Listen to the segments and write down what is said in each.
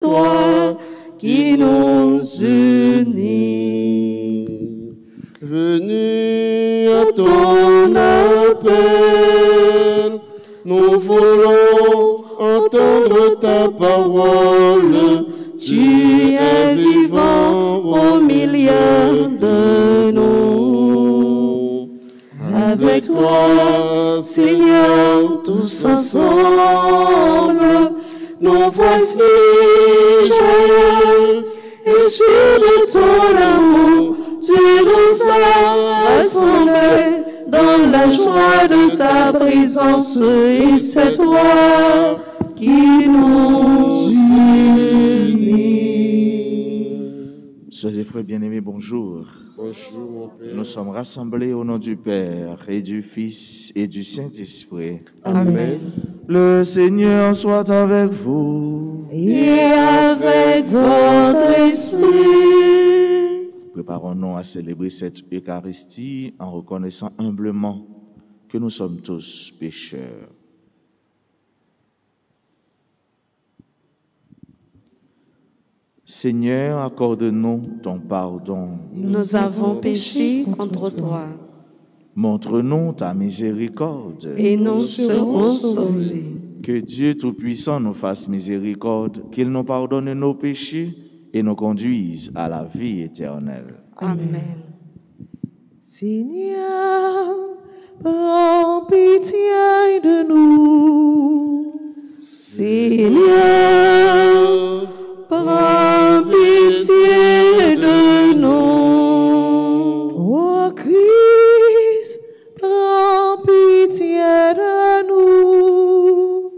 toi qui nous unit. Venus à ton appel, nous voulons entendre ta parole. Tu es vivant au milieu de nous. Avec toi, Seigneur, tous ensemble, nous voici joyeux et sûrs de ton amour. Tu nous as rassemblés dans la joie de ta présence et c'est toi qui nous unit. Sœurs et frères bien-aimés, bonjour. Bonjour, mon Père. Nous sommes rassemblés au nom du Père et du Fils et du Saint-Esprit. Amen. Le Seigneur soit avec vous. Et avec votre esprit. Préparons-nous à célébrer cette Eucharistie en reconnaissant humblement que nous sommes tous pécheurs. Seigneur, accorde-nous ton pardon. Nous avons péché contre toi Montre-nous ta miséricorde. et nous serons sauvés. Que Dieu Tout-Puissant nous fasse miséricorde, qu'il nous pardonne nos péchés et nous conduise à la vie éternelle. Amen. Seigneur, prends pitié de nous. Seigneur, prends pitié de nous. Ô Christ, prends pitié de nous.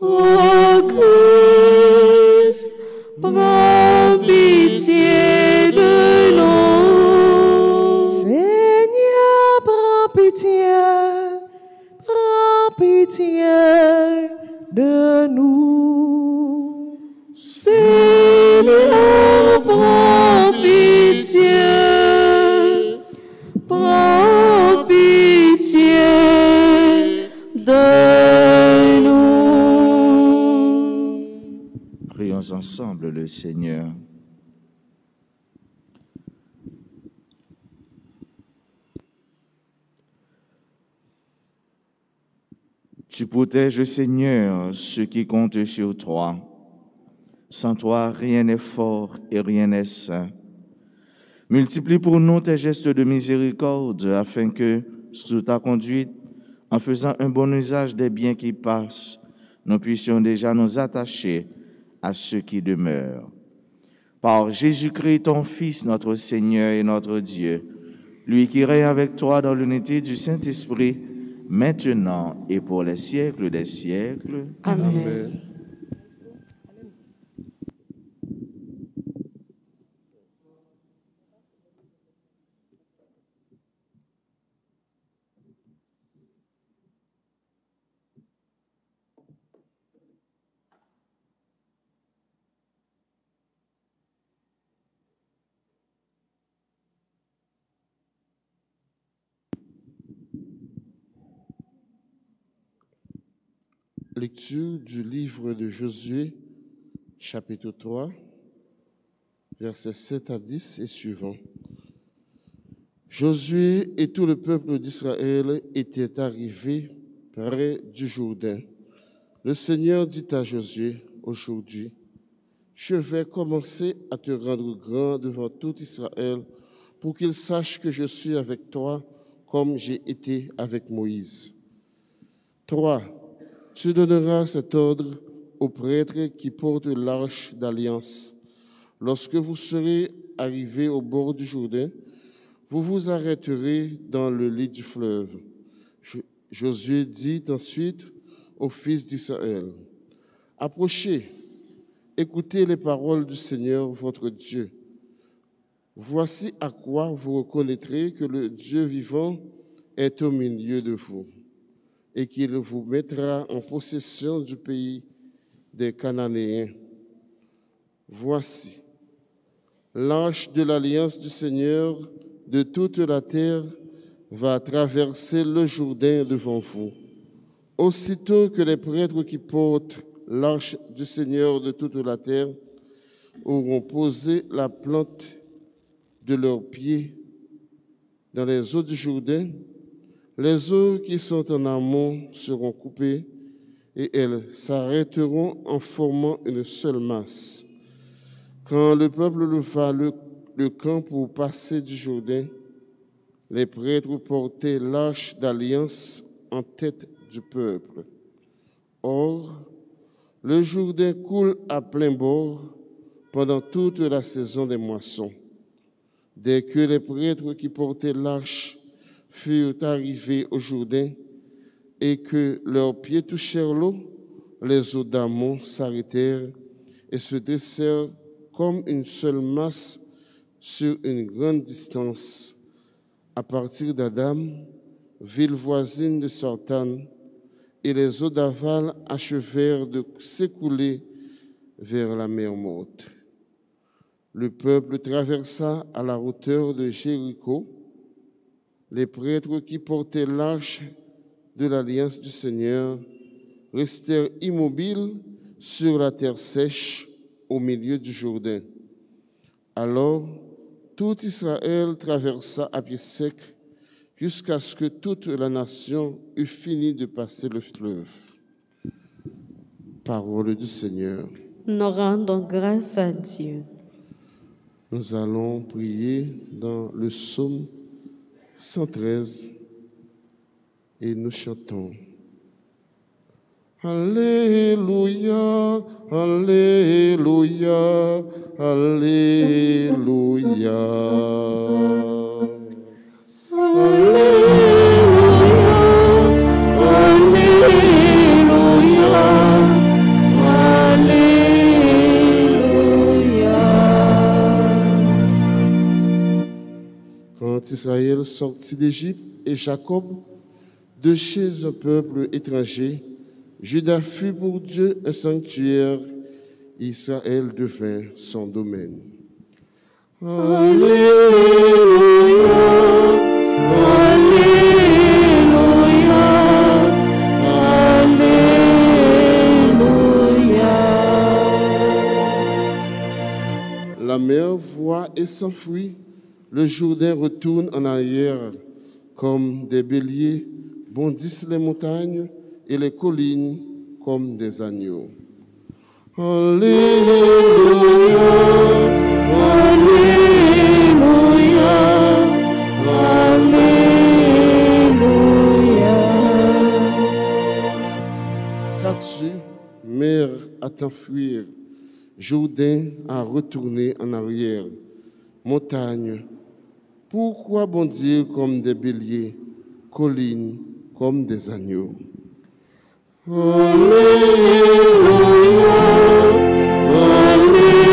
Ô Christ, prends pitié de nous. Seigneur, prends pitié de nous. Seigneur, prends pitié de nous. Prions ensemble le Seigneur. Tu protèges, Seigneur, ceux qui comptent sur toi. Sans toi, rien n'est fort et rien n'est saint. Multiplie pour nous tes gestes de miséricorde, afin que, sous ta conduite, en faisant un bon usage des biens qui passent, nous puissions déjà nous attacher à ceux qui demeurent. Par Jésus-Christ, ton Fils, notre Seigneur et notre Dieu, lui qui règne avec toi dans l'unité du Saint-Esprit, maintenant et pour les siècles des siècles. Amen. Lecture du livre de Josué, chapitre 3, versets 7 à 10 et suivants. Josué et tout le peuple d'Israël étaient arrivés près du Jourdain. Le Seigneur dit à Josué, aujourd'hui, je vais commencer à te rendre grand devant tout Israël pour qu'ils sachent que je suis avec toi comme j'ai été avec Moïse. 3. Tu donneras cet ordre aux prêtres qui portent l'arche d'alliance. Lorsque vous serez arrivés au bord du Jourdain, vous vous arrêterez dans le lit du fleuve. Josué dit ensuite aux fils d'Israël, « Approchez, écoutez les paroles du Seigneur votre Dieu. Voici à quoi vous reconnaîtrez que le Dieu vivant est au milieu de vous, et qu'il vous mettra en possession du pays des Cananéens. Voici, l'arche de l'alliance du Seigneur de toute la terre va traverser le Jourdain devant vous. Aussitôt que les prêtres qui portent l'arche du Seigneur de toute la terre auront posé la plante de leurs pieds dans les eaux du Jourdain, les eaux qui sont en amont seront coupées et elles s'arrêteront en formant une seule masse. Quand le peuple leva le camp pour passer du Jourdain, les prêtres portaient l'arche d'alliance en tête du peuple. Or, le Jourdain coule à plein bord pendant toute la saison des moissons. Dès que les prêtres qui portaient l'arche furent arrivés au Jourdain et que leurs pieds touchèrent l'eau, les eaux d'amont s'arrêtèrent et se dressèrent comme une seule masse sur une grande distance, à partir d'Adam, ville voisine de Sortan, et les eaux d'aval achevèrent de s'écouler vers la mer Morte. Le peuple traversa à la hauteur de Jéricho. Les prêtres qui portaient l'arche de l'alliance du Seigneur restèrent immobiles sur la terre sèche au milieu du Jourdain. Alors, tout Israël traversa à pied sec jusqu'à ce que toute la nation eût fini de passer le fleuve. Parole du Seigneur. Nous rendons grâce à Dieu. Nous allons prier dans le psaume 113 et nous chantons. Alléluia, Alléluia, Alléluia. Quand Israël sortit d'Égypte et Jacob de chez un peuple étranger, Juda fut pour Dieu un sanctuaire, Israël devint son domaine. Alléluia, Alléluia, Alléluia. La mer voit et s'enfuit, le Jourdain retourne en arrière, comme des béliers bondissent les montagnes et les collines comme des agneaux. Alléluia, Alléluia, Alléluia. Qu'as-tu, mer à t'enfuir, Jourdain à retourner en arrière, montagne, pourquoi bondir comme des béliers, collines comme des agneaux? Alléluia, Alléluia,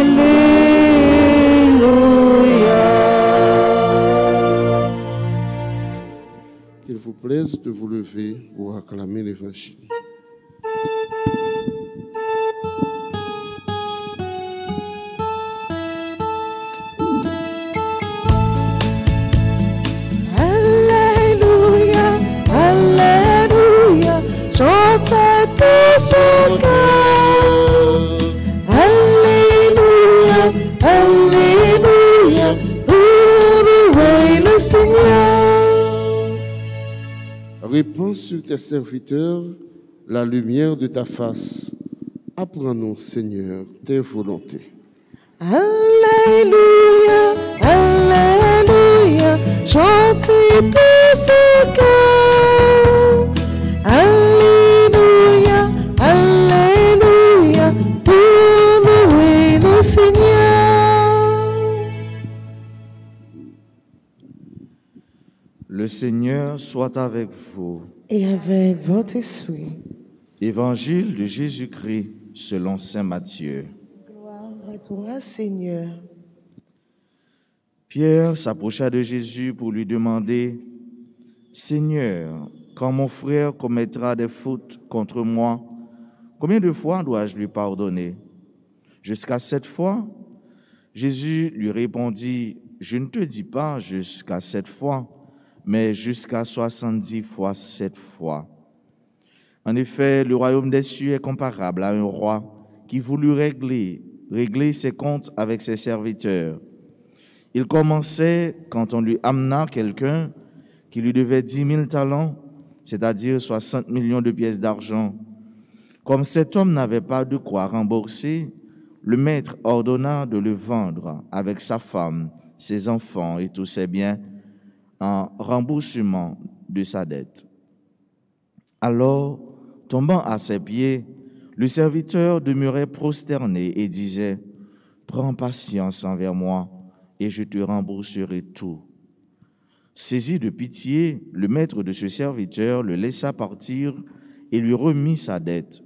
Alléluia. Qu'il vous plaise de vous lever pour acclamer l'Évangile. Chantez tout son cœur. Alléluia, Alléluia, pour louer le Seigneur. Répands sur tes serviteurs la lumière de ta face. Apprends-nous, Seigneur, tes volontés. Alléluia, Alléluia, chantez tout son cœur. Alléluia, Alléluia, pour louer le Seigneur. Le Seigneur soit avec vous. Et avec votre esprit. Évangile de Jésus-Christ selon saint Matthieu. Gloire à toi, Seigneur. Pierre s'approcha de Jésus pour lui demander, « Seigneur, quand mon frère commettra des fautes contre moi, combien de fois dois-je lui pardonner? Jusqu'à 7 fois? » Jésus lui répondit, « Je ne te dis pas jusqu'à 7 fois, mais jusqu'à 70 fois 7 fois. » En effet, le royaume des cieux est comparable à un roi qui voulut régler ses comptes avec ses serviteurs. Il commençait quand on lui amena quelqu'un qui lui devait 10 000 talents, c'est-à-dire 60 millions de pièces d'argent. Comme cet homme n'avait pas de quoi rembourser, le maître ordonna de le vendre avec sa femme, ses enfants et tous ses biens en remboursement de sa dette. Alors, tombant à ses pieds, le serviteur demeurait prosterné et disait « Prends patience envers moi et je te rembourserai tout. » Saisi de pitié, le maître de ce serviteur le laissa partir et lui remit sa dette.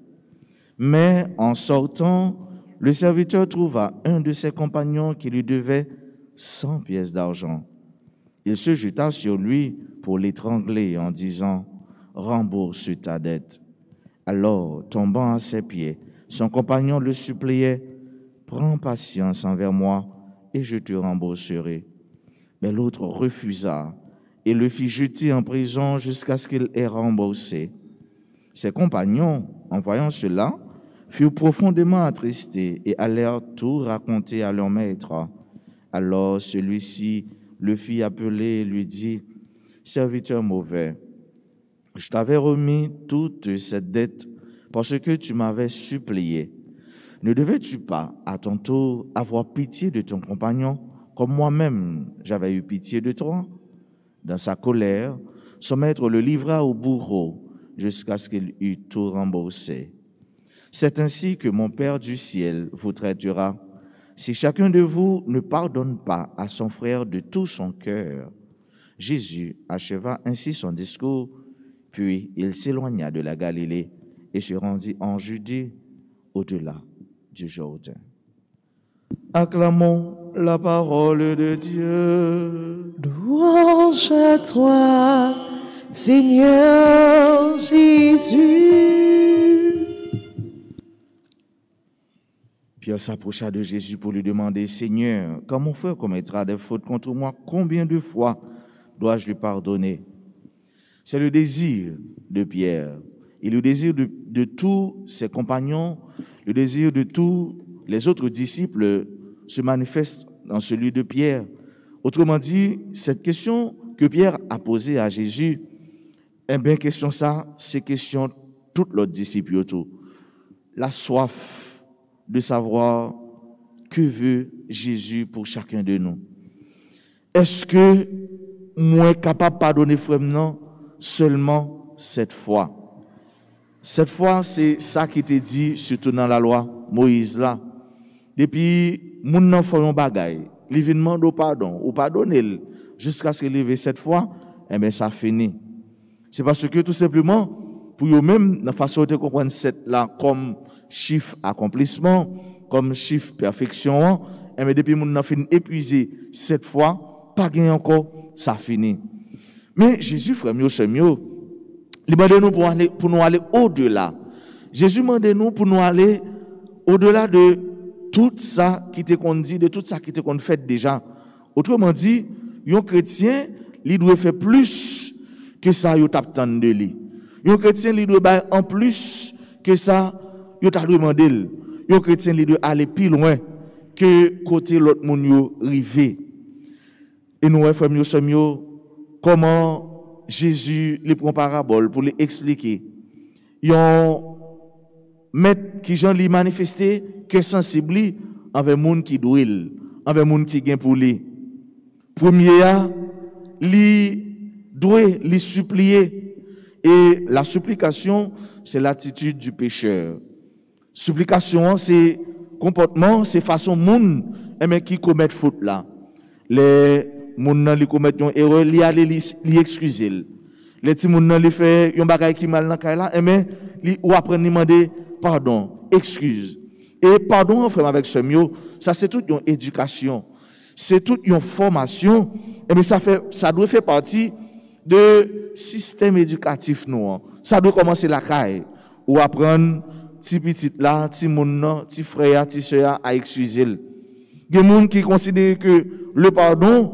Mais en sortant, le serviteur trouva un de ses compagnons qui lui devait 100 pièces d'argent. Il se jeta sur lui pour l'étrangler en disant « Rembourse ta dette. » Alors, tombant à ses pieds, son compagnon le suppliait « Prends patience envers moi et je te rembourserai. » Mais l'autre refusa et le fit jeter en prison jusqu'à ce qu'il ait remboursé. Ses compagnons, en voyant cela, furent profondément attristés et allèrent tout raconter à leur maître. Alors celui-ci le fit appeler et lui dit « Serviteur mauvais, je t'avais remis toute cette dette parce que tu m'avais supplié. Ne devais-tu pas, à ton tour, avoir pitié de ton compagnon, comme moi-même j'avais eu pitié de toi ?» Dans sa colère, son maître le livra au bourreau jusqu'à ce qu'il eût tout remboursé. C'est ainsi que mon Père du ciel vous traitera, si chacun de vous ne pardonne pas à son frère de tout son cœur. » Jésus acheva ainsi son discours, puis il s'éloigna de la Galilée et se rendit en Judée, au-delà du Jourdain. Acclamons la parole de Dieu. Louange à toi, Seigneur Jésus. Pierre s'approcha de Jésus pour lui demander « Seigneur, quand mon frère commettra des fautes contre moi, combien de fois dois-je lui pardonner ?» C'est le désir de Pierre et le désir de tous ses compagnons, le désir de tous les autres disciples se manifeste dans celui de Pierre. Autrement dit, cette question que Pierre a posée à Jésus, eh bien, question ça, c'est question tout l'autre disciple autour. La soif de savoir que veut Jésus pour chacun de nous. Est-ce que moi capable de pardonner frère non seulement cette fois? Cette fois, c'est ça qui était dit surtout dans la loi Moïse là. Depuis moun nan fè yon bagay, li vin mande pardon, ou pardonner jusqu'à ce qu'il arrive cette fois, eh bien ça finit. C'est parce que tout simplement, pour eux-mêmes, la façon de comprendre cette là comme chiffre accomplissement, comme chiffre perfection, eh bien depuis moun nan fin épuisé cette fois, pas gagné encore, ça finit. Mais Jésus, frère mieux, c'est mieux. Il demande nous pour nous aller au-delà. Jésus demande nous pour nous aller au-delà de tout ça qui te qu'on dit, de tout ça qui te qu'on fait déjà. Autrement dit, un chrétien, il doit faire plus que ça, il t'a de lui. Un chrétien, il doit faire en plus que ça, il t'a demandé. Un chrétien, il doit aller plus loin que côté l'autre monde yo rivé. Et nous, frères mieux, comment Jésus les prend parabole pour les expliquer. Yon maître qui j'en li manifesté que sensible envers monde qui douil, envers monde qui gain pour lui. Premier li doit li supplier et la supplication c'est l'attitude du pécheur. Supplication c'est comportement, c'est façon monde mais qui commettent faute là. Les moun nan li commettent une erreur, li aller li excuser. Les ti moun nan li fait yon bagay qui mal nan kay là mais li ou apprendre demander pardon, excuse. Et pardon, frère, avec ce mot, ça c'est toute une éducation, c'est toute une formation, et bien ça doit faire partie de système éducatif nous. Ça doit commencer la caille, ou apprendre petit petit là, petit moun, petit frère, petit soeur à excuser. Il y a des gens qui considèrent que le pardon,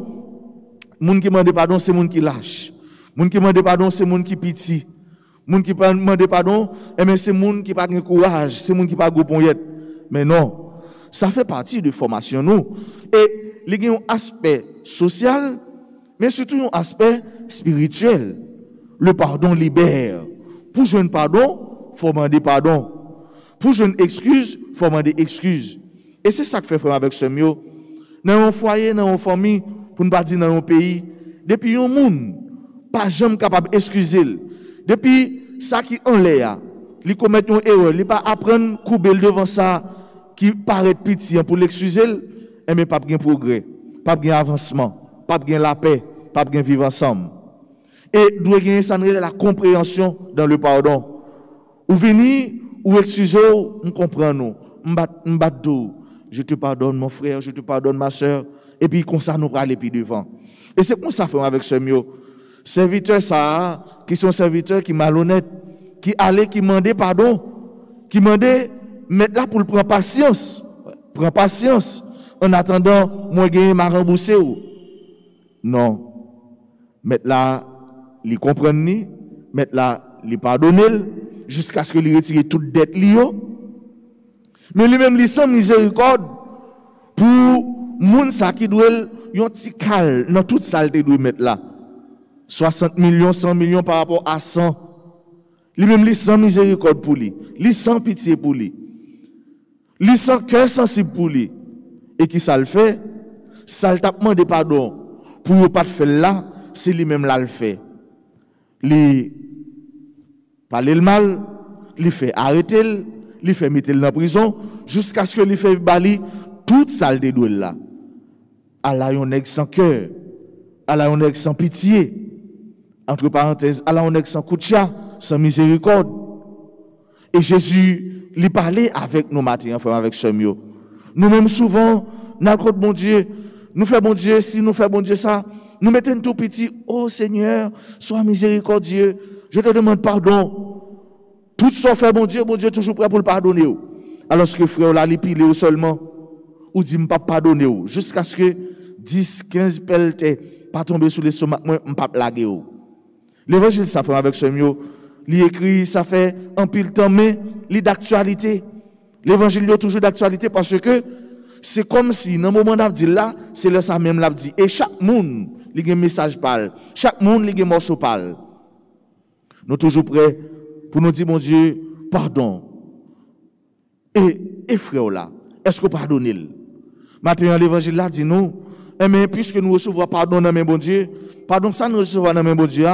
les gens qui demandent pardon, c'est les gens qui lâchent. Les gens qui demandent pardon, c'est les gens qui pitié. Moun qui pas demander pardon, mais c'est moun qui pas de courage, c'est moun qui pas gouponyette. Mais non, ça fait partie de formation nous. Et il y a un aspect social, mais surtout un aspect spirituel. Le pardon libère. Pour jouer un pardon, il faut demander pardon. Pour jouer une excuse, il faut demander excuse. Et c'est ça que fait frère avec ce mieux. Dans un foyer, dans une famille, pour ne pas dire dans un pays, depuis un monde, pas jamais capable d'excuser. Depuis ça qui en l'air, il commet une erreur, il pas apprendre couper devant ça qui paraît petit pour l'excuser, mais pas de progrès, pas de avancement, pas de la paix, pas de vivre ensemble. Et doit gagner ça la compréhension dans le pardon. Ou venir ou excuser, on comprend nous, je te pardonne mon frère, je te pardonne ma soeur, et puis comme ça nous aller puis devant. Et c'est comme ça fait avec ce mieux. Serviteurs ça qui sont serviteurs qui malhonnêtes, qui allaient qui demandaient pardon, qui demandaient mettre là pour prendre patience. Prends patience en attendant moi gagner ma rembourser ou. Non. Mettre là li comprendre ni, mettre là li pardonner jusqu'à ce que li retire toute dette li yo. Mais lui-même li sans miséricorde pour moun sa qui doit yon ti kal dans toute saleté doit mettre là. 60 millions, 100 millions par rapport à 100. Lui-même, il sans miséricorde pour lui. Il sans pitié pour lui. Il sans cœur sensible pour lui. Et qui ça le fait? Ça le tape demandé pardon. Pour ne pas le faire là, c'est lui-même là le fait. Il parle le mal, il fait arrêter, il fait mettre dans la prison, jusqu'à ce que il fait bali toute saleté de là. Allah yon nèg sans cœur. Allah yon nèg sans pitié. Entre parenthèses, Allah on est sans koutia, sans miséricorde. Et Jésus, lui parlait avec nos matins, enfin avec ce mieux. Nous-mêmes souvent, notre bon Dieu, nous fait bon Dieu, si nous fait bon Dieu ça, nous mettons tout petit, oh Seigneur, sois miséricordieux, je te demande pardon. Tout ça fait bon Dieu toujours prêt pour le pardonner. Alors que frère là, il pile seulement, ou dit pas pardonner, jusqu'à ce que 10, 15 pelletés pas tomber sous l'estomac, moi, pas blaguer. L'évangile, ça fait avec ce mieux. Il écrit, ça fait un pile temps, mais il est d'actualité. L'évangile est toujours d'actualité parce que c'est comme si, dans le moment où on dit là, c'est là ça même l'a dit. Et chaque monde, il y a un message parle. Chaque monde, il y a un morceau parle. Nous sommes toujours prêts pour nous dire, mon Dieu, pardon. Et frère là, est-ce que vous pardonnez? Maintenant, l'évangile là dit nous, mais puisque nous recevons pardon dans mon Dieu, pardon ça nous recevons dans mon Dieu,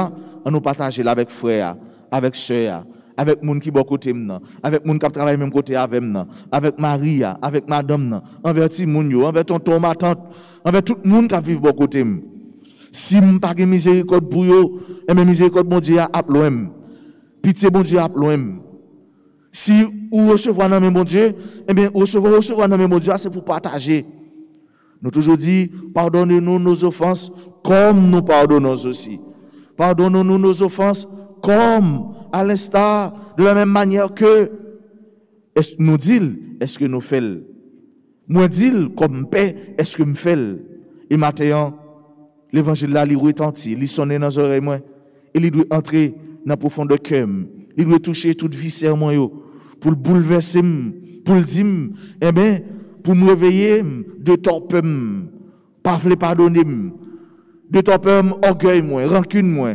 on nous partage là avec frère, avec soeur, avec moun qui bon côté m'nan, avec moun qui travaille même côté avec m'nan, avec Maria, avec madame nan, envers ti moun yo, envers tonton ma tante, envers tout moun qui vivent bon côté m. Si m'pa gen miséricorde pour yo, et même miséricorde bon Dieu a loin. Pitié bon Dieu a loin. Si ou recevoir dans bon Dieu, eh bien recevoir dans bon Dieu, c'est pour partager. Nous toujours dit, pardonnez-nous nos offenses comme nous pardonnons aussi. Pardonnons-nous nos offenses comme à l'instar de la même manière que nous disons, est-ce que nous faisons? Moi dis comme paix, est-ce que nous faisons? Et maintenant, l'évangile là, il retentit, il sonne dans les oreilles, moi, et il doit entrer dans la profondeur de cœur. Il doit toucher toute viscère, moi, pour le bouleverser, pour le dire, eh bien, pour me réveiller de torpeur, pas vouloir pardonner, de torpeur, orgueil, moi, rancune, moi,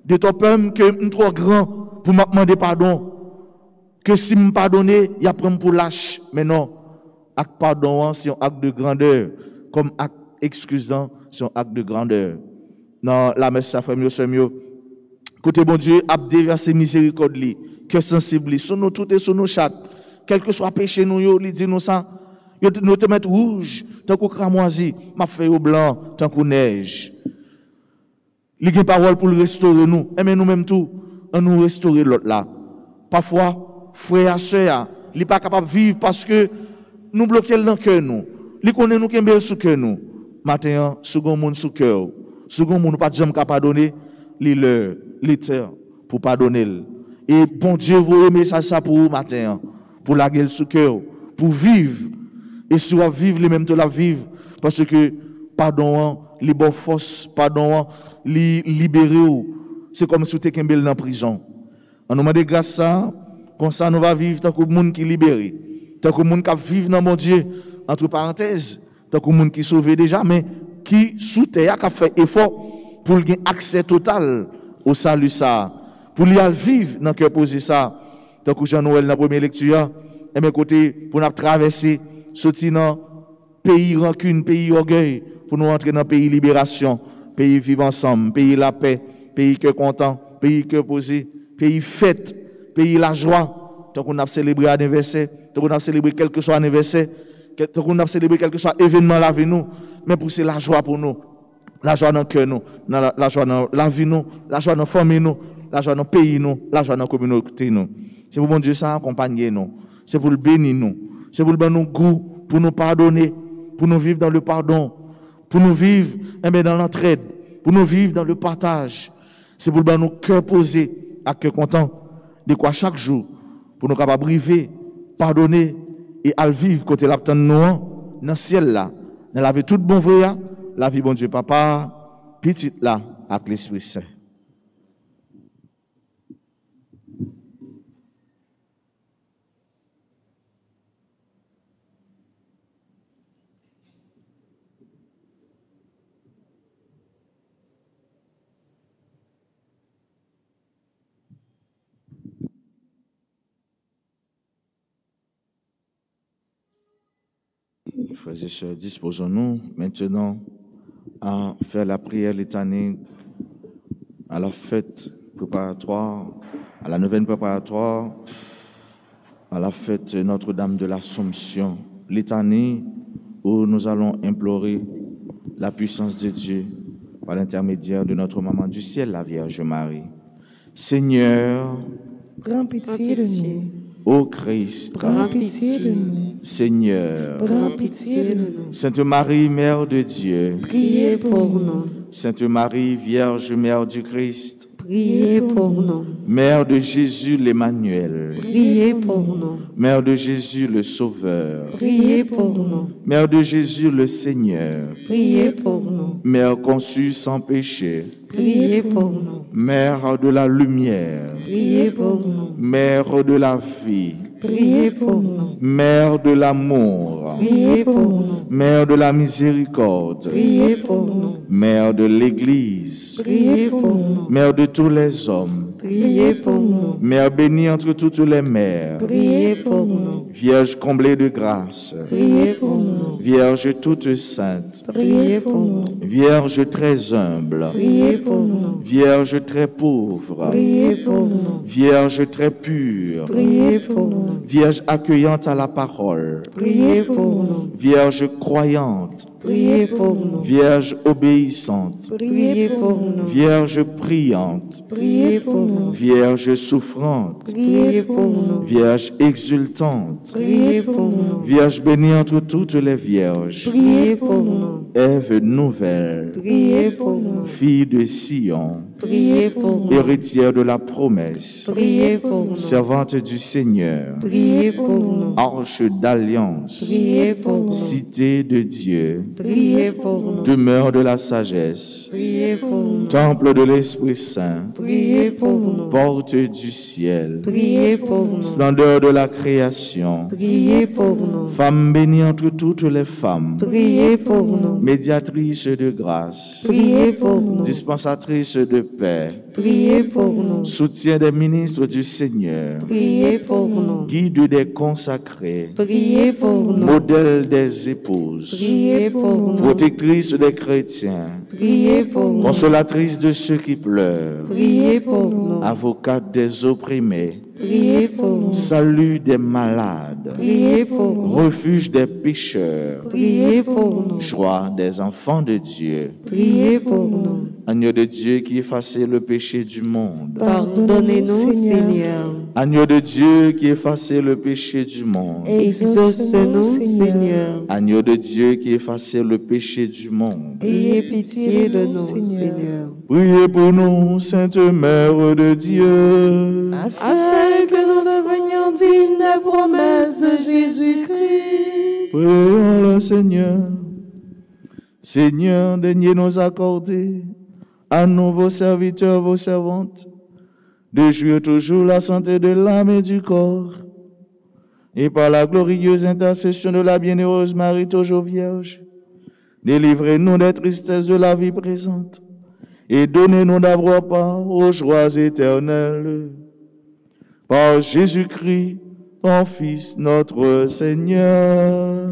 de torpeur que je suis trop grand pour me demander pardon, que si je me pardonne, il y a prendre pour lâche. Mais non, acte pardon, c'est un acte de grandeur, comme acte excusant, c'est un acte de grandeur. Non, la messe, ça fait mieux, c'est mieux. Côté bon Dieu, a déversé miséricorde, que sensible, sur nous tout et sur nous chaque, quel que soit péché, nous, il dit nous ça. Nous te mettre rouge, tant qu'on cramoisi, m'a fait au blanc, tant qu'on neige. Il y a une parole pour le restaurer nous. Et nous-mêmes tout, on nous restaurer l'autre là. Parfois, frère, soeur, il n'est pas capable de vivre parce que nous bloquons dans le cœur nous. Il connaît nous qui est sous cœur nous. Maintenant, second monde sous cœur. Second monde pas jamais capable de donner, l'éther pour pardonner. Et bon Dieu vous remet ça pour vous matin, pour la gueule sous cœur, pour vivre. Et si vous vivre, les mêmes de la vivre. Parce que, pardon, les bonnes forces, pardon, les libérer, c'est comme si vous étiez dans la prison. On nous demande grâce ça, comme ça nous va vivre tant que le monde qui est libéré, tant que le monde qui vit dans mon Dieu, entre parenthèses, tant que le monde qui est sauvé déjà, mais qui sous terre a fait effort pour avoir accès total au salut ça, pour lui vivre dans le cœur posé ça, tant que Jean-Noël dans la première lecture, et mes côtés pour nous traverser, sortir dans pays rancune, pays orgueil, pour nous entrer dans le pays libération, pays vivre ensemble, pays la paix, pays cœur content, pays cœur posé, pays fête, pays la joie. Tant qu'on a célébré l'anniversaire, tant qu'on a célébré quel que soit l'anniversaire, tant qu'on a célébré quel que soit l'événement la vie nous, mais pour c'est la joie pour nous, la joie dans le cœur nous, la joie dans la vie nous, la joie dans la famille nous, la joie dans le pays nous, la joie dans la communauté nous. C'est pour mon Dieu ça accompagner nous, c'est pour le bénir nous, c'est pour le donner nous goût, pour nous pardonner, pour nous vivre dans le pardon, pour nous vivre dans l'entraide, pour nous vivre dans le partage. C'est pour nous cœur posé, à cœur content, de quoi chaque jour, pour nous capables briver, pardonner et à vivre côté l'abtend nous dans le ciel là, dans la vie toute bon vrai, la vie bon Dieu papa, petite là, avec l'Esprit Saint. Frères et sœurs, disposons-nous maintenant à faire la prière litanie à la fête préparatoire, à la neuvaine préparatoire, à la fête Notre-Dame de l'Assomption. Litanie où nous allons implorer la puissance de Dieu par l'intermédiaire de notre Maman du ciel, la Vierge Marie. Seigneur, prends pitié de nous. Ô Christ, Prends pitié de nous. Seigneur, Prends pitié de nous. Sainte Marie, Mère de Dieu, Priez pour nous. Sainte Marie, Vierge Mère du Christ, Priez pour nous. Mère de Jésus l'Emmanuel, Priez pour nous. Mère de Jésus le Sauveur, Priez pour nous. Mère de Jésus le Seigneur, Priez pour nous. Mère conçue sans péché, Priez pour nous. Mère de la lumière, Priez pour nous. Mère de la vie, Priez pour nous. Mère de l'amour, Priez pour nous. Mère de la miséricorde, Priez pour nous. Mère de l'Église, Priez pour nous. Mère de tous les hommes, Priez pour nous. Mère bénie entre toutes les mères, Priez pour nous. Vierge comblée de grâce, Priez pour nous. Vierge toute sainte, Priez pour nous. Vierge très humble, Priez pour nous. Vierge très pauvre, Priez pour nous. Vierge très pure, Priez pour nous. Vierge accueillante à la parole, Priez pour nous. Vierge croyante, Priez pour nous. Vierge obéissante, Priez pour nous. Vierge priante, Priez pour nous. Vierge souffrante, Priez pour nous. Vierge exultante, Priez pour nous. Vierge bénie entre toutes les vierges, Priez pour nous. Ève nouvelle, Priez pour nous. fille de Sion, Priez pour nous. héritière de la promesse, Priez pour nous. servante du Seigneur, Priez pour nous. arche d'alliance, Priez pour nous. cité de Dieu, Priez pour nous. demeure de la sagesse, Priez pour nous. temple de l'Esprit Saint, Priez pour nous. porte du ciel, Priez pour nous. splendeur de la création, Priez pour nous. femme bénie entre toutes les femmes, Priez pour nous. médiatrice de grâce, Priez pour nous. dispensatrice de paix, Priez pour nous. soutien des ministres du Seigneur, Priez pour nous. guide des consacrés, Priez pour nous. modèle des épouses, Priez pour nous. protectrice des chrétiens, Priez pour nous. consolatrice de ceux qui pleurent, Priez pour nous. avocate des opprimés, Priez pour nous. salut des malades, Priez pour nous. refuge des pécheurs, Priez pour nous. joie des enfants de Dieu. Priez pour nous. Agneau de Dieu qui effaçait le péché du monde. Pardonnez-nous, Seigneur. Agneau de Dieu qui effaçait le péché du monde. Exauce-nous, Seigneur. Agneau de Dieu qui effaçait le péché du monde. Ayez pitié de nous, Seigneur. Priez pour nous, Sainte Mère de Dieu. afin que nous devenions dignes des promesses de Jésus-Christ. Prions le Seigneur. Seigneur, daignez nous accorder, à nous vos serviteurs, vos servantes, de jouir toujours la santé de l'âme et du corps, et par la glorieuse intercession de la bienheureuse Marie, toujours vierge, délivrez-nous des tristesses de la vie présente, et donnez-nous d'avoir part aux joies éternelles. Par Jésus-Christ, ton Fils, notre Seigneur.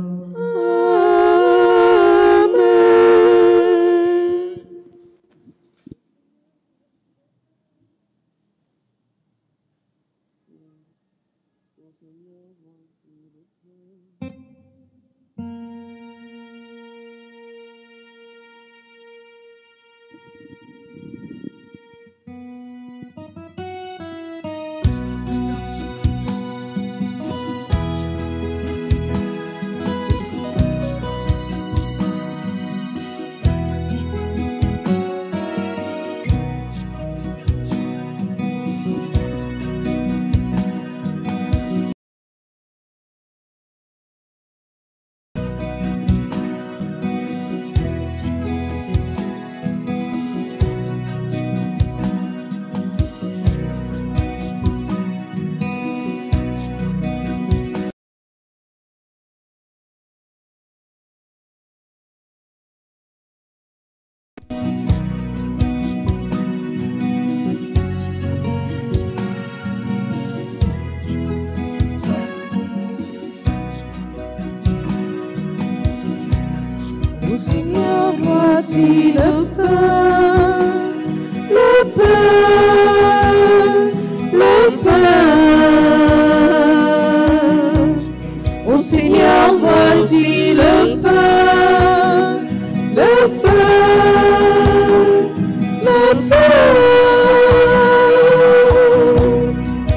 Seigneur, voici le pain, le pain, le pain. Ô Seigneur, voici le pain, le pain, le pain.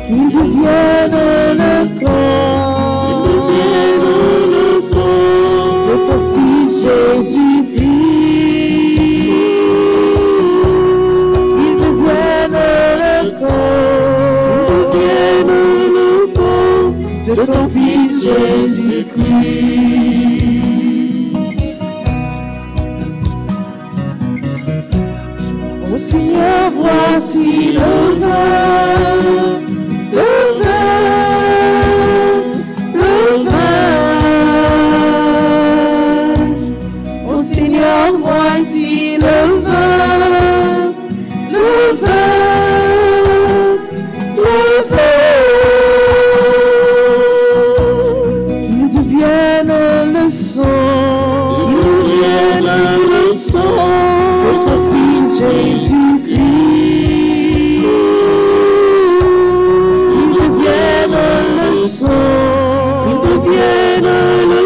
Qu'il devienne le corps, de ton Fils Jésus-Christ, qu'il devienne le corps, de ton Fils Jésus-Christ. Ô Seigneur, voici le pain, le pain, le pain. Ô Seigneur, voici le pain, le pain, le pain. Qu'il devienne le sang, de ton Fils Jésus-Christ. Qu'il devienne le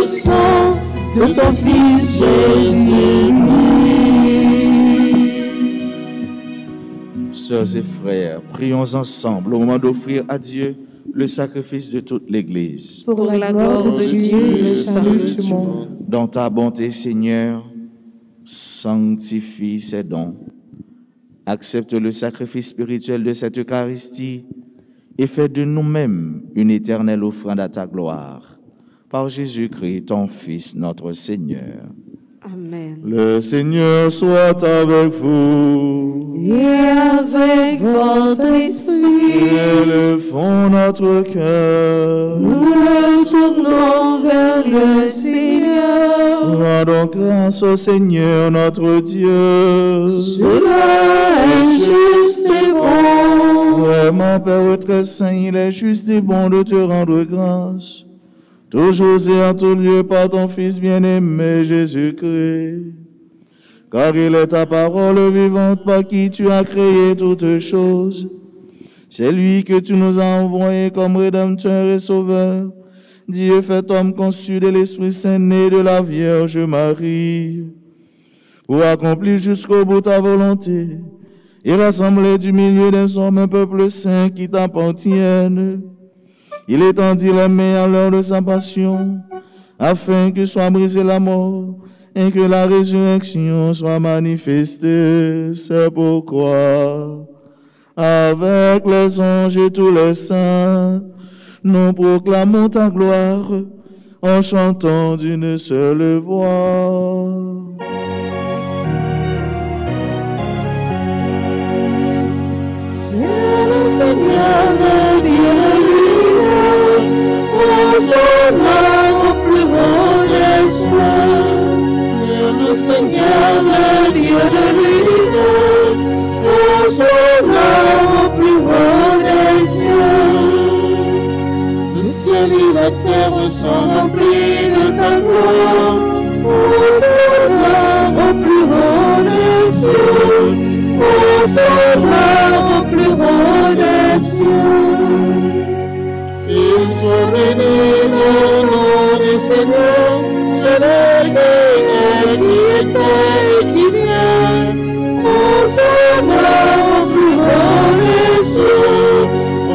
sang, de ton Fils Jésus-Christ. Sœurs et frères, prions ensemble au moment d'offrir à Dieu le sacrifice de toute l'Église. Pour la gloire de Dieu et le salut du monde. Dans ta bonté, Seigneur, sanctifie ces dons. Accepte le sacrifice spirituel de cette Eucharistie et fais de nous-mêmes une éternelle offrande à ta gloire. Par Jésus-Christ, ton Fils, notre Seigneur. Amen. Le Seigneur soit avec vous. Et avec votre esprit, Élevons notre cœur. nous nous tournons vers le Seigneur. Rendons grâce au Seigneur notre Dieu. Cela est juste et bon. Vraiment, Père très saint, il est juste et bon de te rendre grâce. Toujours et en tout lieu par ton Fils bien-aimé Jésus-Christ. Car il est ta parole vivante par qui tu as créé toutes choses. C'est lui que tu nous as envoyé comme Rédempteur et Sauveur. Dieu fait homme conçu de l'Esprit Saint, né de la Vierge Marie, pour accomplir jusqu'au bout ta volonté et rassembler du milieu des hommes un peuple saint qui t'appartienne. Il étendit les mains à l'heure de sa passion, afin que soit brisée la mort et que la résurrection soit manifestée. C'est pourquoi, avec les anges et tous les saints, nous proclamons ta gloire en chantant d'une seule voix. C'est le Seigneur, le Dieu de l'univers, Hosanna au plus haut des cieux. Le Seigneur, le Dieu de l'univers, Hosanna au plus haut des cieux. Le ciel et la terre sont remplis de ta gloire, Hosanna au plus haut des cieux, Hosanna au plus haut des cieux. Qu'il soit béni le nom du Seigneur, celui qui était et qui vient, Hosanna au plus haut des cieux,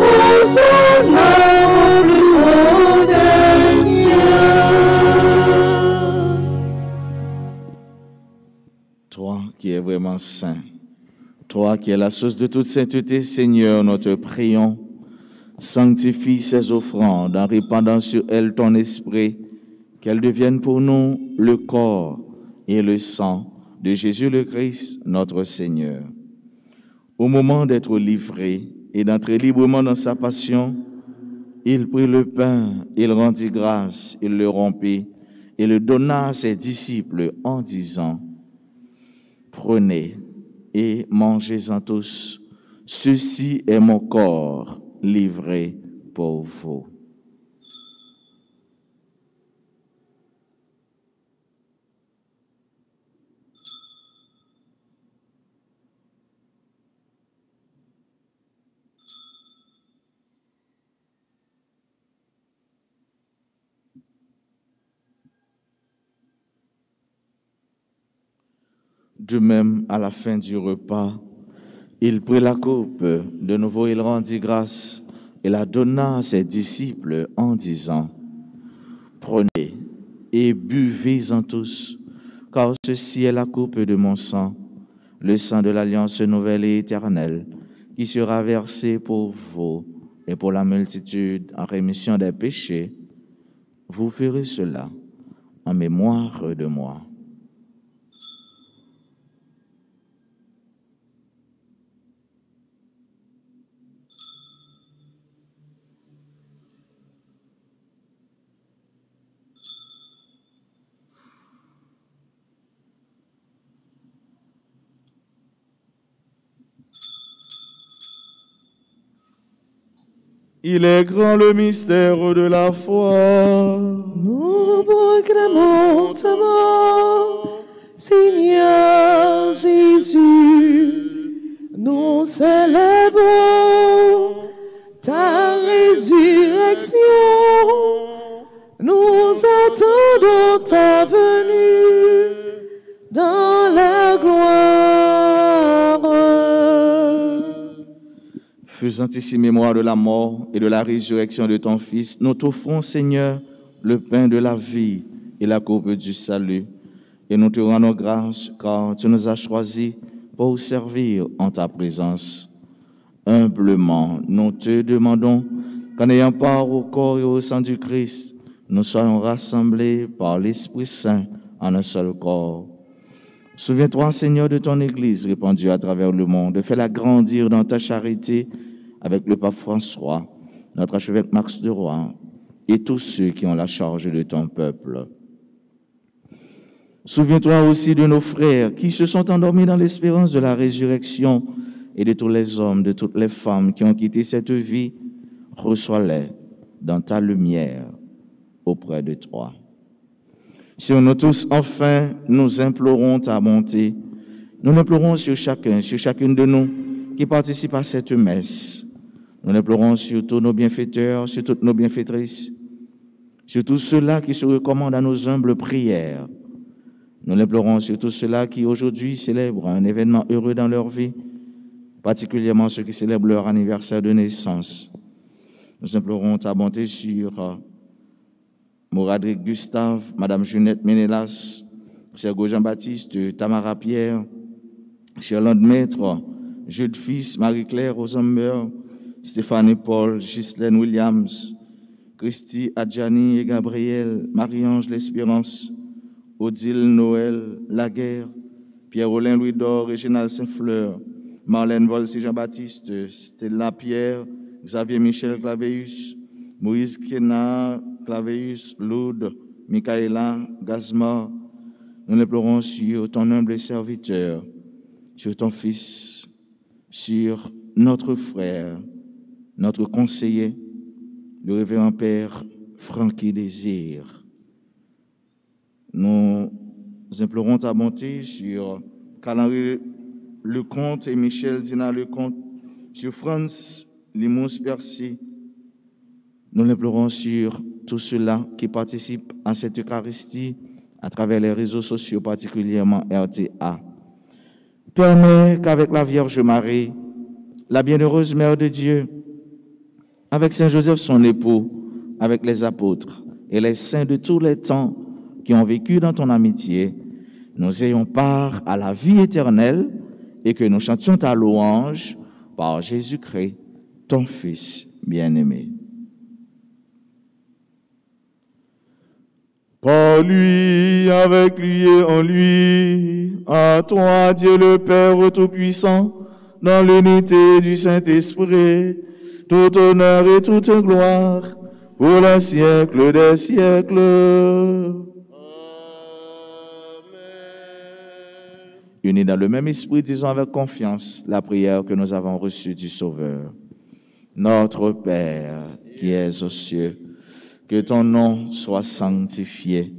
Hosanna au plus haut des cieux. Toi qui es vraiment saint, toi qui es la source de toute sainteté, Seigneur, nous te prions, sanctifie ces offrandes en répandant sur elles ton esprit, qu'elles deviennent pour nous le corps et le sang de Jésus le Christ, notre Seigneur. Au moment d'être livré et d'entrer librement dans sa passion, il prit le pain, il rendit grâce, il le rompit et le donna à ses disciples en disant, « Prenez et mangez-en tous, ceci est mon corps livré pour vous. » De même, à la fin du repas, il prit la coupe, de nouveau il rendit grâce et la donna à ses disciples en disant, « Prenez et buvez-en tous, car ceci est la coupe de mon sang, le sang de l'alliance nouvelle et éternelle, qui sera versé pour vous et pour la multitude en rémission des péchés. Vous ferez cela en mémoire de moi. » Il est grand le mystère de la foi. Nous proclamons ta mort, Seigneur Jésus. Nous célébrons ta résurrection. Nous attendons ta venue dans la gloire. Faisant ici mémoire de la mort et de la résurrection de ton Fils, nous t'offrons, Seigneur, le pain de la vie et la coupe du salut. Et nous te rendons grâce car tu nous as choisis pour servir en ta présence. Humblement, nous te demandons qu'en ayant part au corps et au sang du Christ, nous soyons rassemblés par l'Esprit Saint en un seul corps. Souviens-toi, Seigneur, de ton Église répandue à travers le monde. Fais-la grandir dans ta charité avec le pape François, notre archevêque Max de Rouen et tous ceux qui ont la charge de ton peuple. Souviens-toi aussi de nos frères qui se sont endormis dans l'espérance de la résurrection et de tous les hommes, de toutes les femmes qui ont quitté cette vie. Reçois-les dans ta lumière auprès de toi. Sur nous tous, enfin, nous implorons ta bonté. Nous l'implorons sur chacun, sur chacune de nous qui participe à cette messe. Nous l'implorons sur tous nos bienfaiteurs, sur toutes nos bienfaitrices, sur tous ceux-là qui se recommandent à nos humbles prières. Nous l'implorons sur tous ceux-là qui aujourd'hui célèbrent un événement heureux dans leur vie, particulièrement ceux qui célèbrent leur anniversaire de naissance. Nous implorons ta bonté sur Moradric Gustave, Madame Junette Ménélas, Sergo Jean-Baptiste, Tamara Pierre, Charlotte Maître, Jude Fils, Marie-Claire Rosenberg, Stéphanie Paul, Ghislaine Williams, Christy Adjani et Gabriel, Marie-Ange L'Espérance, Odile Noël Laguerre, Pierre-Olin Louis-Dor, Réginald Saint-Fleur, Marlène Volsi Jean-Baptiste, Stella Pierre, Xavier Michel Claveus, Moïse Kena Claveus, Lourdes, Michaela Gazmar. Nous les pleurons sur ton humble serviteur, sur ton fils, sur notre frère, notre conseiller, le révérend Père Francky Désir. Nous implorons ta bonté sur Calendrier Lecomte et Michel Dina Lecomte, sur Franz Limous Percy. Nous l'implorons sur tous ceux-là qui participent à cette Eucharistie à travers les réseaux sociaux, particulièrement RTA. Permets qu'avec la Vierge Marie, la bienheureuse Mère de Dieu, avec Saint Joseph son époux, avec les apôtres et les saints de tous les temps qui ont vécu dans ton amitié, nous ayons part à la vie éternelle et que nous chantions ta louange par Jésus-Christ, ton Fils bien-aimé. Par lui, avec lui et en lui, à toi, Dieu le Père Tout-Puissant, dans l'unité du Saint-Esprit, tout honneur et toute gloire, pour le siècle des siècles. Amen. Unis dans le même esprit, disons avec confiance la prière que nous avons reçue du Sauveur. Notre Père, qui es aux cieux, que ton nom soit sanctifié,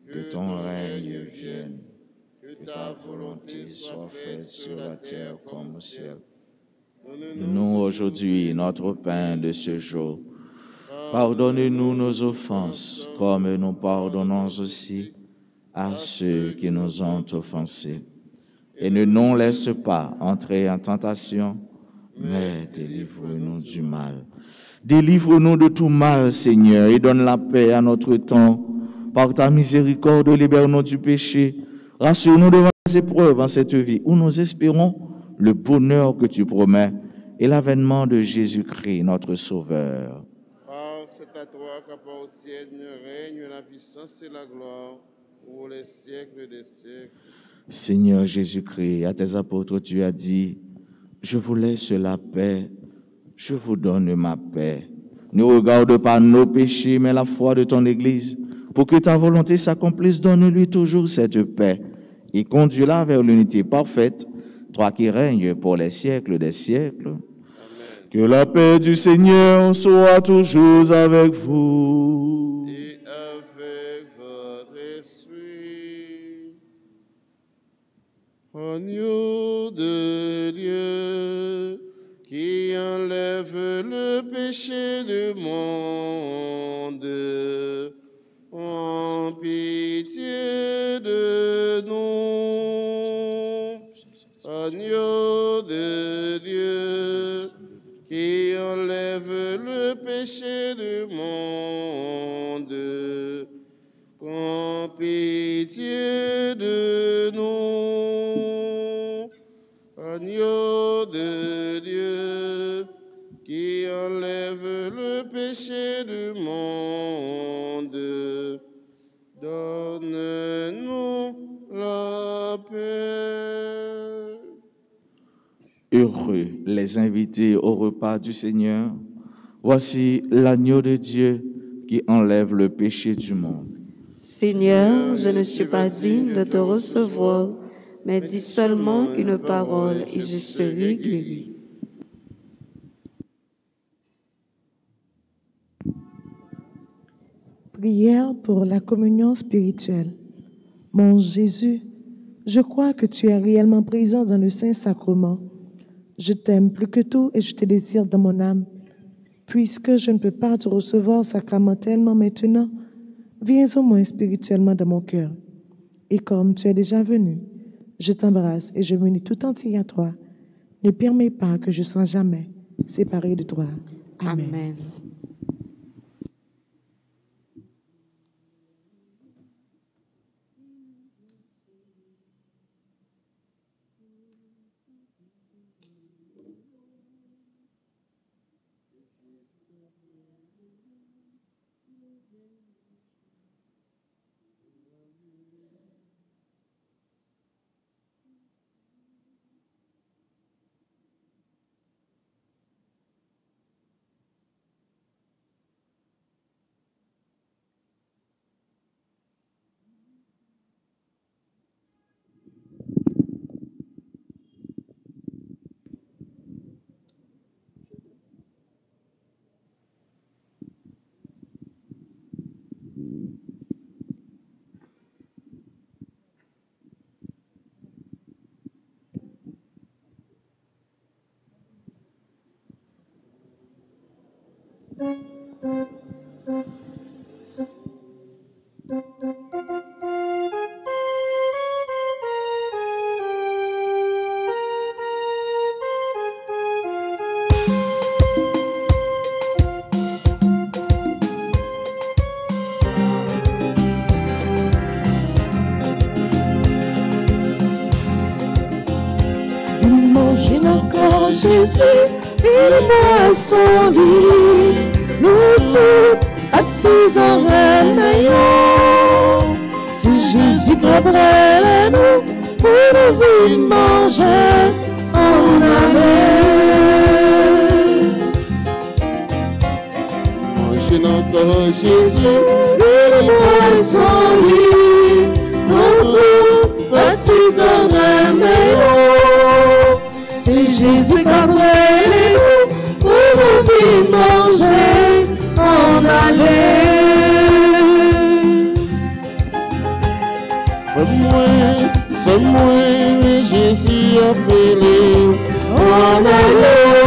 que ton règne vienne, que ta volonté soit faite sur la terre comme au ciel. Donne-nous aujourd'hui notre pain de ce jour. Pardonne-nous nos offenses, comme nous pardonnons aussi à ceux qui nous ont offensés. Et ne nous laisse pas entrer en tentation, mais délivre-nous du mal. Délivre-nous de tout mal, Seigneur, et donne la paix à notre temps. Par ta miséricorde, libère-nous du péché. Rassure-nous devant les épreuves en cette vie, où nous espérons le bonheur que tu promets et l'avènement de Jésus-Christ, notre Sauveur. Car c'est à toi qu'appartiennent le règne, la puissance et la gloire pour les siècles des siècles. Seigneur Jésus-Christ, à tes apôtres, tu as dit, je vous laisse la paix, je vous donne ma paix. Ne regarde pas nos péchés, mais la foi de ton Église. Pour que ta volonté s'accomplisse, donne-lui toujours cette paix et conduis-la vers l'unité parfaite, toi qui règnes pour les siècles des siècles. Amen. Que la paix du Seigneur soit toujours avec vous. Et avec votre esprit. Agneau de Dieu, qui enlève le péché du monde, en pitié de nous. Agneau de Dieu, qui enlève le péché du monde, en pitié de nous. Agneau de Dieu, qui enlève le péché du monde, donne-nous la paix. Heureux les invités au repas du Seigneur. Voici l'agneau de Dieu qui enlève le péché du monde. Seigneur, je ne suis pas digne de te recevoir, mais dis seulement une parole et je serai guéri. Prière pour la communion spirituelle. Mon Jésus, je crois que tu es réellement présent dans le Saint-Sacrement. Je t'aime plus que tout et je te désire dans mon âme. Puisque je ne peux pas te recevoir sacramentellement maintenant, viens au moins spirituellement dans mon cœur. Et comme tu es déjà venu, je t'embrasse et je m'unis tout entier à toi. Ne permets pas que je sois jamais séparé de toi. Amen. Amen. Jésus, il voit son lit, nous tous baptisons réveillons. Si Jésus qu'après nous, pour nous vivre manger, on avait. Mangez encore Jésus, il voit son lit, nous tous baptisons réveillons. C'est Jésus qu'après nous, pour nous vivre manger, on allait. C'est moi, Jésus appelé, On allait.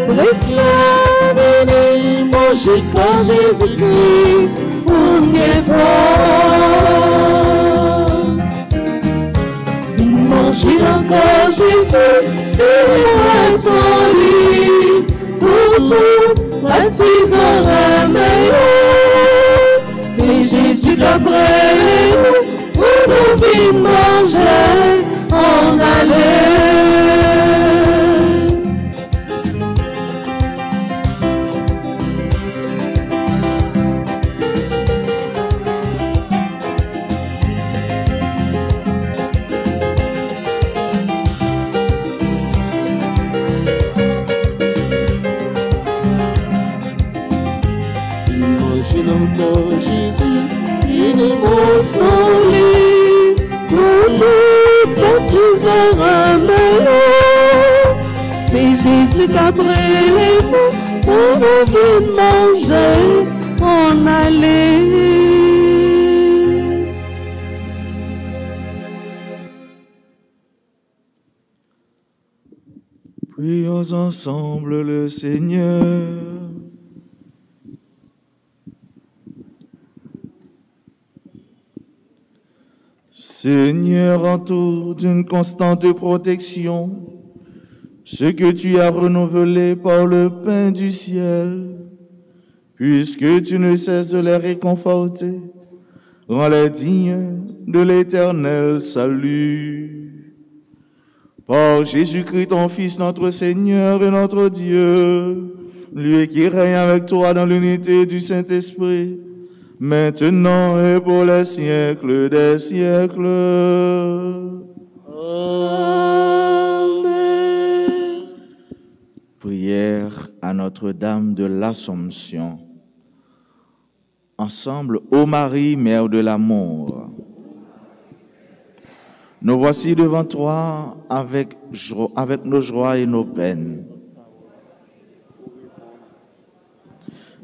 Précieux, venez manger quand Jésus-Christ, pour bien force. Manger encore Jésus, il voit son lit, pour tout baptisons réveillons. C'est Jésus qu'après nous, pour nous vivre manger, on allait. encore Jésus, il est Au son lit, nous nous baptisons réveillons. C'est Jésus qu'après les mots, pour nous vivre manger, on allait. Prions ensemble le Seigneur. Seigneur, entoure d'une constante protection ce que tu as renouvelé par le pain du ciel, puisque tu ne cesses de les réconforter, rends-les dignes de l'éternel salut. Par Jésus-Christ, ton Fils, notre Seigneur et notre Dieu, lui qui règne avec toi dans l'unité du Saint-Esprit, maintenant et pour les siècles des siècles. Amen. Prière à Notre-Dame de l'Assomption. Ensemble, ô Marie, Mère de l'amour, nous voici devant toi avec nos joies et nos peines,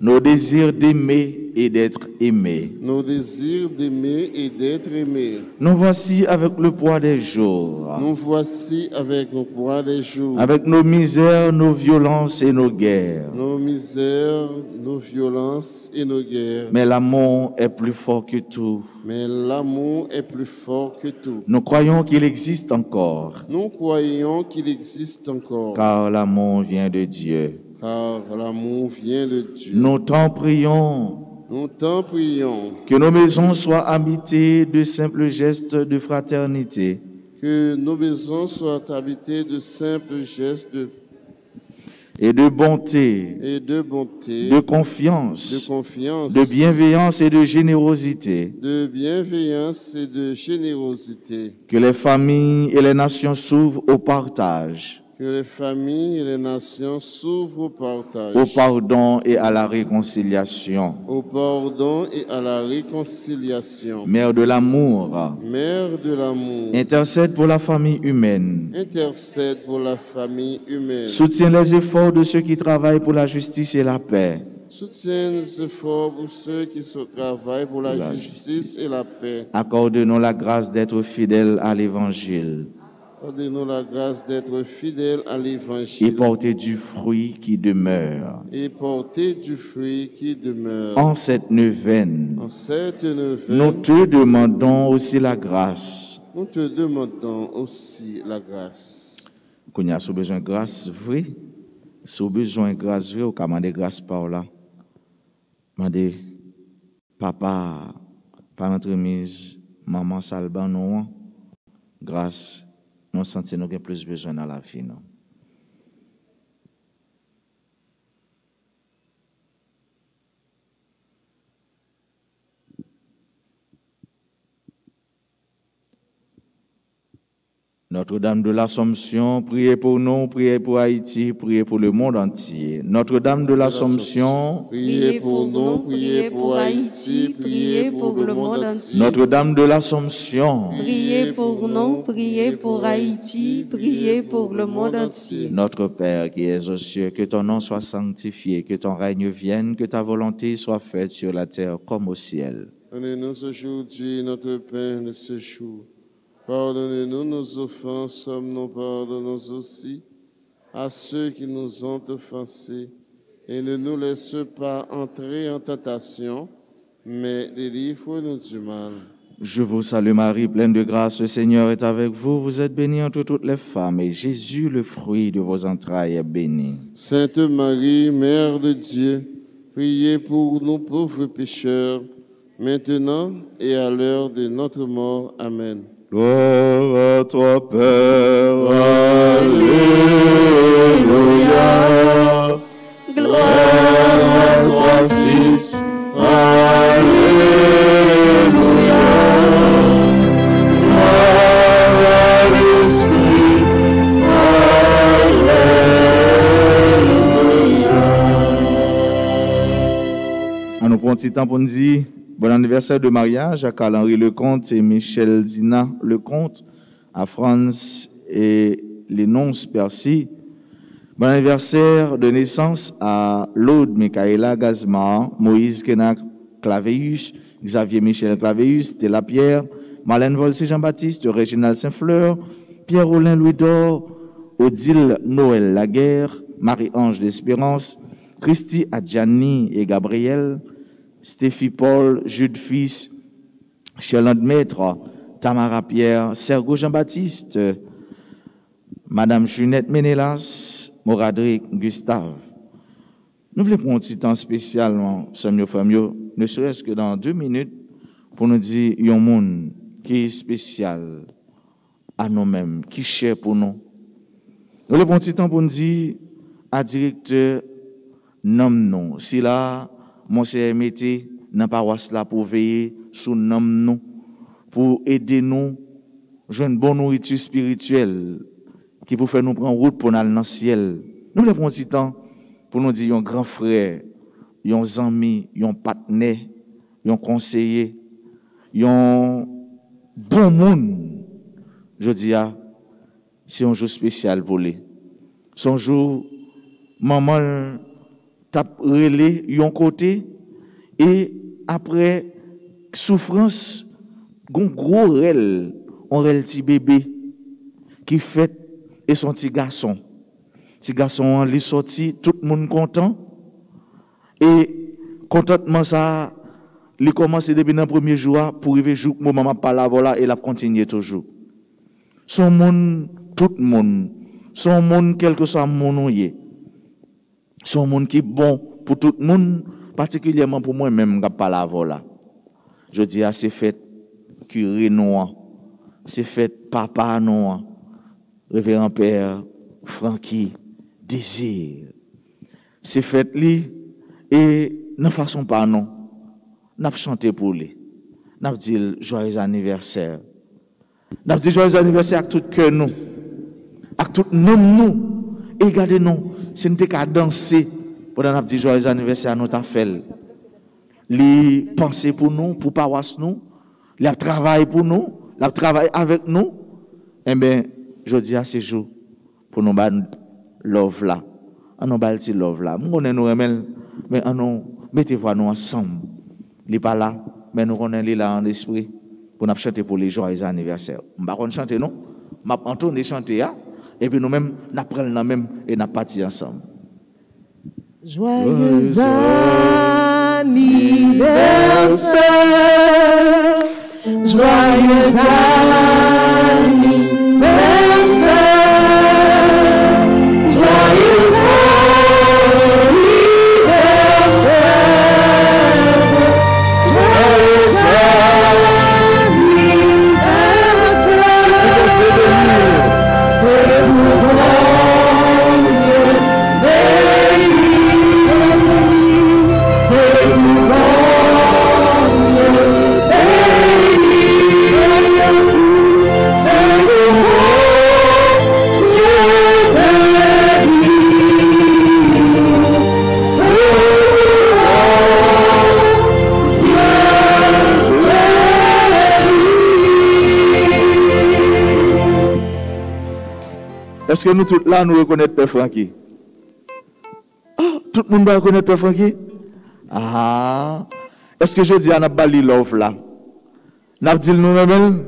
nos désirs d'aimer et d'être aimés. Nos désirs d'aimer et d'être aimés. Nous voici avec le poids des jours, Nous voici avec le poids des jours. avec nos misères, nos violences et nos guerres. Nos misères, nos violences et nos guerres. Mais l'amour est plus fort que tout. Mais l'amour est plus fort que tout. Nous croyons qu'il existe encore, Nous croyons qu'il existe encore. car l'amour vient de Dieu. Car l'amour vient de Dieu. Nous t'en prions Nous t'en prions que nos maisons soient habitées de simples gestes de fraternité, que nos maisons soient habitées de simples gestes et de bonté, et de bonté, de confiance, de confiance, de bienveillance et de générosité. de bienveillance et de générosité. Que les familles et les nations s'ouvrent au partage, Que les familles et les nations s'ouvrent au partage, au pardon et à la réconciliation. au pardon et à la réconciliation. Mère de l'amour, Mère de l'amour, intercède pour la famille humaine. intercède pour la famille humaine. Soutiens les efforts de ceux qui travaillent pour la justice et la paix. Soutiens nos efforts pour ceux qui se travaillent pour la justice et la paix. Accorde-nous la grâce d'être fidèles à l'Évangile. Accorde-nous la grâce d'être fidèles à Et l'Évangile. porter du fruit qui demeure. Et porter du fruit qui demeure. En cette neuvaine, En cette nous neuvaine, te demandons aussi la grâce. nous te demandons aussi la grâce. Qu'on y a sous besoin de grâce vraie, sous besoin de grâce vraie, ou qu'à demander grâce par là. Demander, papa, par entremise, maman salban non, grâce, nous sentons nous avons plus besoin dans la vie. Non? Notre-Dame de l'Assomption, priez pour nous, priez pour Haïti, priez pour le monde entier. Notre-Dame de l'Assomption, Priez pour nous, priez pour Haïti, priez pour le monde entier. Notre-Dame de l'Assomption, Priez pour nous, priez pour Haïti, priez pour le monde entier. Notre Père qui es aux cieux, que ton nom soit sanctifié, que ton règne vienne, que ta volonté soit faite sur la terre comme au ciel. Donne-nous aujourd'hui notre pain de ce jour. Pardonne-nous nos offenses, comme nous pardonnons aussi à ceux qui nous ont offensés. Et ne nous laisse pas entrer en tentation, mais délivre-nous du mal. Je vous salue Marie, pleine de grâce, le Seigneur est avec vous. Vous êtes bénie entre toutes les femmes, et Jésus, le fruit de vos entrailles, est béni. Sainte Marie, Mère de Dieu, priez pour nous pauvres pécheurs, maintenant et à l'heure de notre mort. Amen. Gloire à toi, Père. Alléluia. Gloire à toi, Fils. Alléluia. Gloire à l'Esprit. Alléluia. On nous prend un petit temps pour nous dire bon anniversaire de mariage à Carl-Henri Lecomte et Michel Dina Lecomte, à France et Lénonce Percy. Bon anniversaire de naissance à Laude Michaela Gazmar, Moïse Kenak Claveus, Xavier Michel Claveus, Stella Pierre, Marlène Volsé Jean-Baptiste, Réginald Saint-Fleur, Pierre-Olin Louis-Dor, Odile Noël Laguerre, Marie-Ange d'Espérance, Christy Adjani et Gabriel, Stéphie Paul, Jude Fils, Charlotte Maître, Tamara Pierre, Sergo Jean-Baptiste, Madame Junette Ménélas, Moradric Gustave. Nous voulons prendre un petit temps spécialement, Samuel Famio, ne serait-ce que dans 2 minutes, pour nous dire il y a un monde qui est spécial à nous-mêmes, qui est cher pour nous. Nous voulons prendre un petit temps pour nous dire à directeur, nomme-nous. Si là, Monseigneur mettez dans la paroisse là pour veiller sur nous, pour aider nous, jouer une bonne nourriture spirituelle qui peut faire nous prendre route pour aller dans le ciel. Nous voulons prendre un petit temps pour nous dire un grand frère, un ami, un partenaire, un conseiller, un bon monde. Je dis, c'est un jour spécial pour lui. C'est un jour, maman t'a relé yon côté et après souffrance gon gros rel on rel petit bébé qui fait et son petit garçon li sorti tout le monde content et contentement ça li commencé depuis le premier jour pour arriver jour moment m'a parler voilà et l'a continuer toujours son monde tout le monde son monde quel que soit mon yé son monde qui est bon pour tout le monde, particulièrement pour moi-même, qui pas la voilà. Je dis, c'est fait curé noir, c'est fait papa noir, révérend père, Francky, Désir. C'est fait lui, et ne façon pas non. N'a chanté pour lui. N'a dit joyeux anniversaire. N'a dit joyeux anniversaire avec tout cœur nous. Avec tout nom nous. Et regardez nous. Si nous avons dansé pendant notre petit joyeux anniversaire, nous avons fait. Les penser pour nous, pour paroisse nous, les travail pour nous, les travail avec nous. Eh bien, je dis à ces jours, pour nous battre love là. On nous battre love là. Nous connaissons nous mais mettez-vous nous ensemble. Il n'est pas là, mais nous connaissons là en esprit pour nous chanter pour les joyeux anniversaires. Je ne vais pas chanter, non? Je vais entendre chanter, et puis nous-mêmes, nous prenons même et nous partons ensemble. Joyeux anniversaire, joyeux anniversaire, joyeux Est-ce que nous tous là, nous reconnaissons Père Francky? Ah, tout le monde va reconnaître Père Francky? Ah, est-ce que je dis à Nabali Love là? N'abdil nous remel?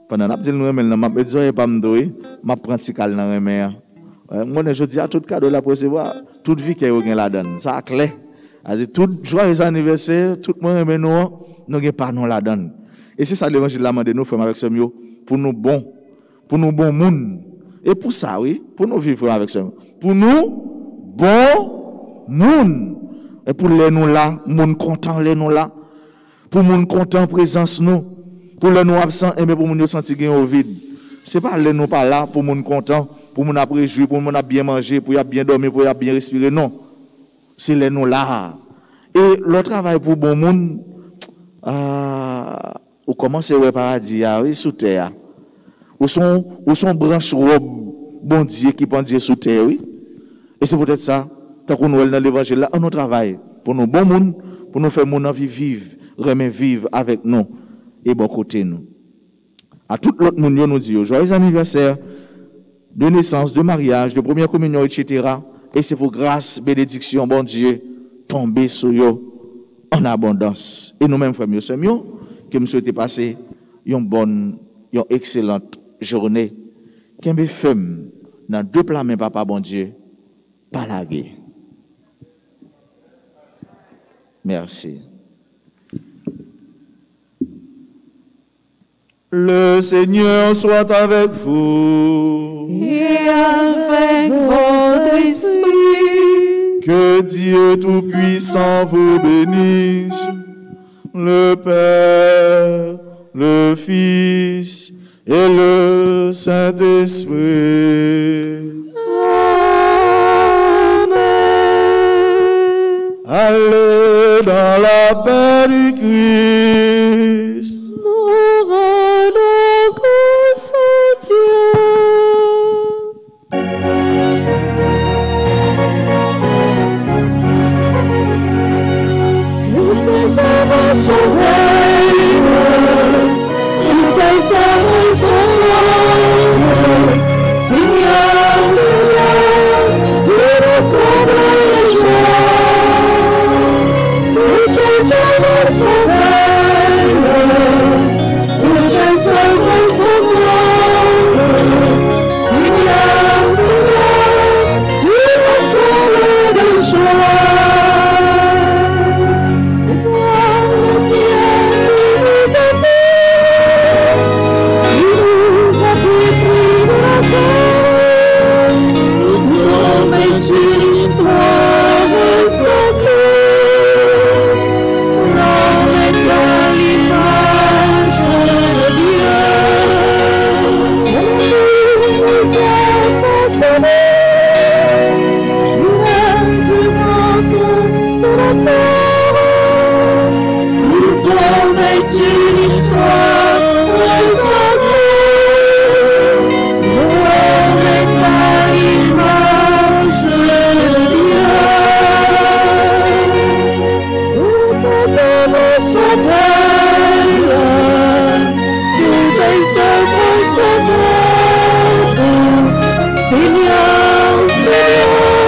Pendant N'abdil nous remel, je ne dis pas m'doué, je prends un petit cal dans le remel. Moi, je dis à tout cadeau là pour recevoir, toute vie qui est la donne. Ça a clair. Tout joyeux anniversaire, tout le monde remel nous n'avons pas non la donne. Et c'est ça l'évangile là, nous faisons avec ce mieux, pour nous bon monde. Et pour ça, oui, pour nous vivre avec ça. Pour nous, bon monde. Et pour les nous là, monde content, les nous là. Pour monde content, présence nous. Pour les nous absents, et pour nous sentir gain au vide. C'est pas les nous pas là, pour monde content, pour nous après jouer, pour nous bien manger, pour bien dormir, pour bien respirer. Non. C'est les nous là. Et le travail pour bon monde, on commence à paradis, oui, sous terre. Ou son branche robe, bon Dieu qui prend Dieu sous terre, oui. Et c'est peut-être ça, tant qu'on nous dans l'évangile là, on travaille pour nous bon monde, pour nous faire mon envie vivre, remettre vivre avec nous et bon côté nous. À tout l'autre monde, nous dit joyeux anniversaire, de naissance, de mariage, de première communion, etc. Et c'est pour grâce, bénédiction, bon Dieu, tomber sur eux en abondance. Et nous-mêmes, frères, nous sommes que nous souhaitons passer une bonne, une excellente journée. Qu'un femme dans deux plats, mais papa, bon Dieu, pas laguer. Merci. Le Seigneur soit avec vous. Et avec votre esprit. Que Dieu Tout-Puissant vous bénisse, le Père, le Fils et le Saint-Esprit. Amen. Allez dans la paix du Christ. Nous rendons grâce à Dieu. Que tes œuvres sont belles, que tes œuvres sont longues. Seigneur, Seigneur, tu nous combles les joies. Que tes œuvres sont belles, que tes œuvres sont grandes. Seigneur, Seigneur, tu nous combles de joie. C'est toi le Dieu qui nous a fait, qui nous a pétris de la terre. L'homme est une histoire secrète. L'homme est à l'image de Dieu. Ton amour nous a façonnés, tirés du ventre de la terre. Tout homme est une histoire secrète. L'homme est à l'image de Dieu. Que tes œuvres sont belles, que tes œuvres sont grandes. Seigneur, Seigneur,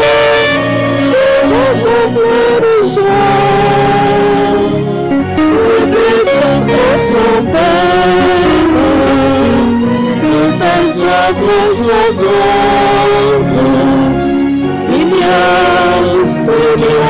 tu nous grâce encore. Seigneur, Seigneur,